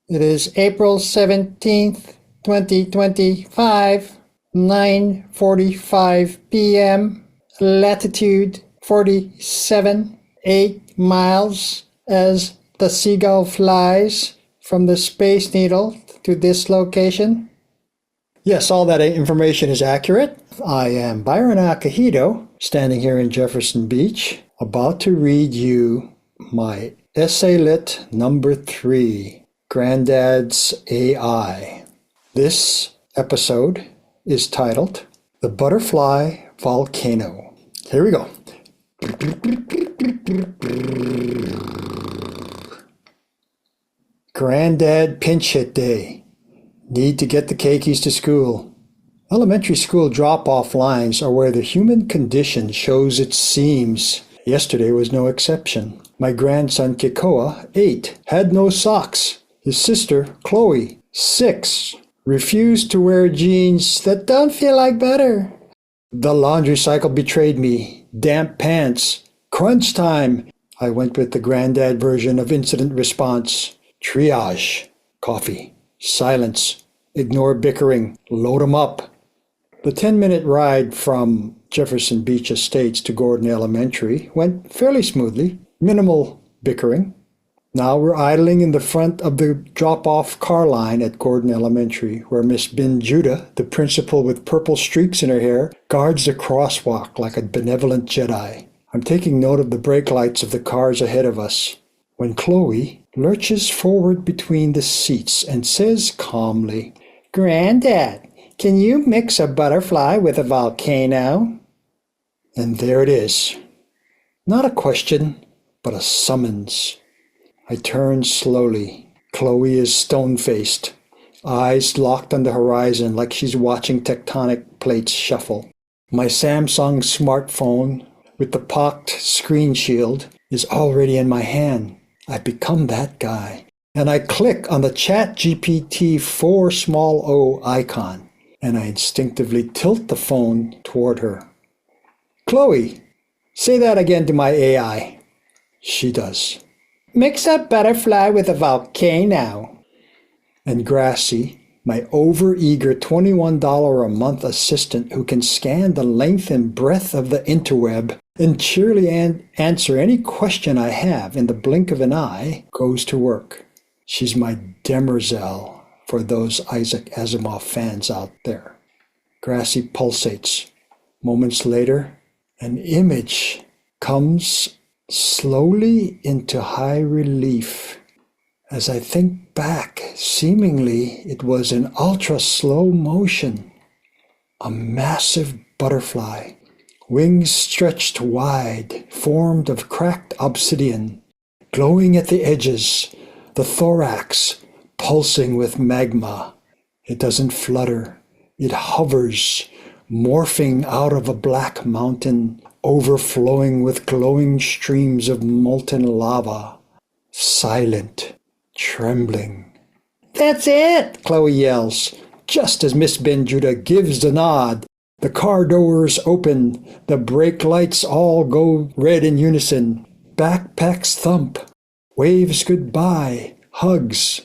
It is April 17th, 2025, 9:45 p.m., latitude 47, 8 miles, as the seagull flies from the Space Needle to this location. Yes, all that information is accurate. I am Byron Acohido, standing here in Jefferson Beach, about to read you my essaylet number 3. Granddad's AI. This episode is titled The Butterfly Volcano. Here we go. Granddad pinch hit day. Need to get the cakies to school. Elementary school drop-off lines are where the human condition shows its seams. Yesterday was no exception. My grandson Kikoa, 8, had no socks. His sister, Chloe, 6, refused to wear jeans that don't feel like butter. The laundry cycle betrayed me. Damp pants. Crunch time. I went with the Granddad version of incident response. Triage. Coffee. Silence. Ignore bickering. Load 'em up. The 10-minute ride from Jefferson Beach Estates to Gordon Elementary went fairly smoothly. Minimal bickering. Now we're idling in the front of the drop-off car line at Gordon Elementary, where Miss Benjuda, the principal with purple streaks in her hair, guards the crosswalk like a benevolent Jedi. I'm taking note of the brake lights of the cars ahead of us, when Chloe lurches forward between the seats and says calmly, "Granddad, can you mix a butterfly with a volcano?" And there it is. Not a question, but a summons. I turn slowly. Chloe is stone-faced, eyes locked on the horizon like she's watching tectonic plates shuffle. My Samsung smartphone with the pocked screen shield is already in my hand. I've become that guy. And I click on the ChatGPT 4 small o icon, and I instinctively tilt the phone toward her. "Chloe, say that again to my AI." She does. "Mix a butterfly with a volcano." And Grassy, my over-eager $21 a month assistant who can scan the length and breadth of the interweb and cheerily answer any question I have in the blink of an eye, goes to work. She's my demoiselle for those Isaac Asimov fans out there. Grassy pulsates. Moments later, an image comes slowly into high relief. As I think back, seemingly it was in ultra slow motion. A massive butterfly, wings stretched wide, formed of cracked obsidian, glowing at the edges, the thorax pulsing with magma. It doesn't flutter, it hovers, morphing out of a black mountain, overflowing with glowing streams of molten lava. Silent, trembling. "That's it!" Chloe yells, just as Miss Benjuda gives the nod. The car doors open, the brake lights all go red in unison. Backpacks thump, waves goodbye, hugs.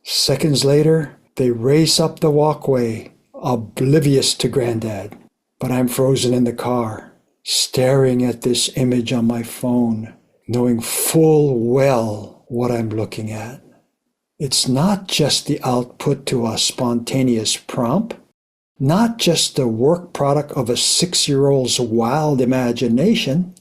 Seconds later, they race up the walkway, oblivious to Granddad. But I'm frozen in the car, staring at this image on my phone, knowing full well what I'm looking at. It's not just the output to a spontaneous prompt, not just the work product of a 6-year-old's wild imagination.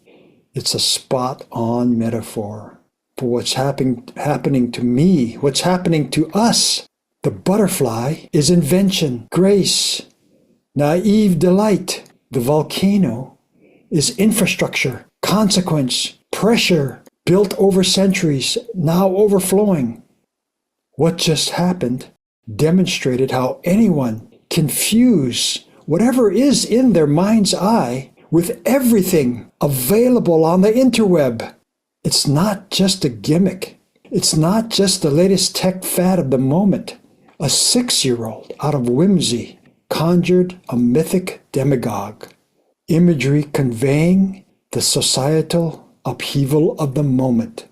It's a spot-on metaphor for what's happening to me, what's happening to us. The butterfly is invention, grace, naive delight. The volcano is infrastructure, consequence, pressure, built over centuries, now overflowing. What just happened demonstrated how anyone can fuse whatever is in their mind's eye with everything available on the interweb. It's not just a gimmick. It's not just the latest tech fad of the moment. A 6-year-old, out of whimsy, conjured a mythic demagogue. Imagery conveying the societal upheaval of the moment.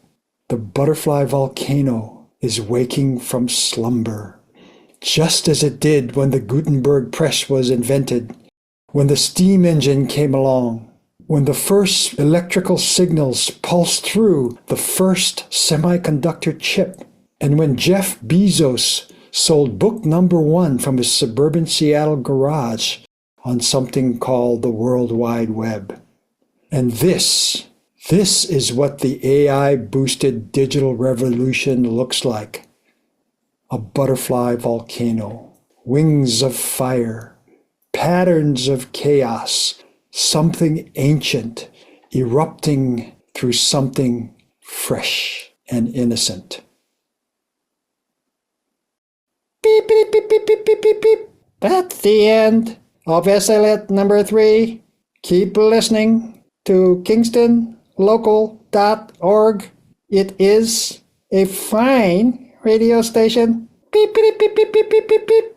The butterfly volcano is waking from slumber, just as it did when the Gutenberg press was invented, when the steam engine came along, when the first electrical signals pulsed through the first semiconductor chip, and when Jeff Bezos sold book number 1 from his suburban Seattle garage on something called the World Wide Web. And this is what the AI-boosted digital revolution looks like. A butterfly volcano, wings of fire, patterns of chaos, something ancient erupting through something fresh and innocent. Beep, beep, beep, beep, beep, beep, beep, beep. That's the end of essaylet number 3. Keep listening to kingstonlocal.org. It is a fine radio station. Beep, beep, beep, beep, beep, beep, beep, beep.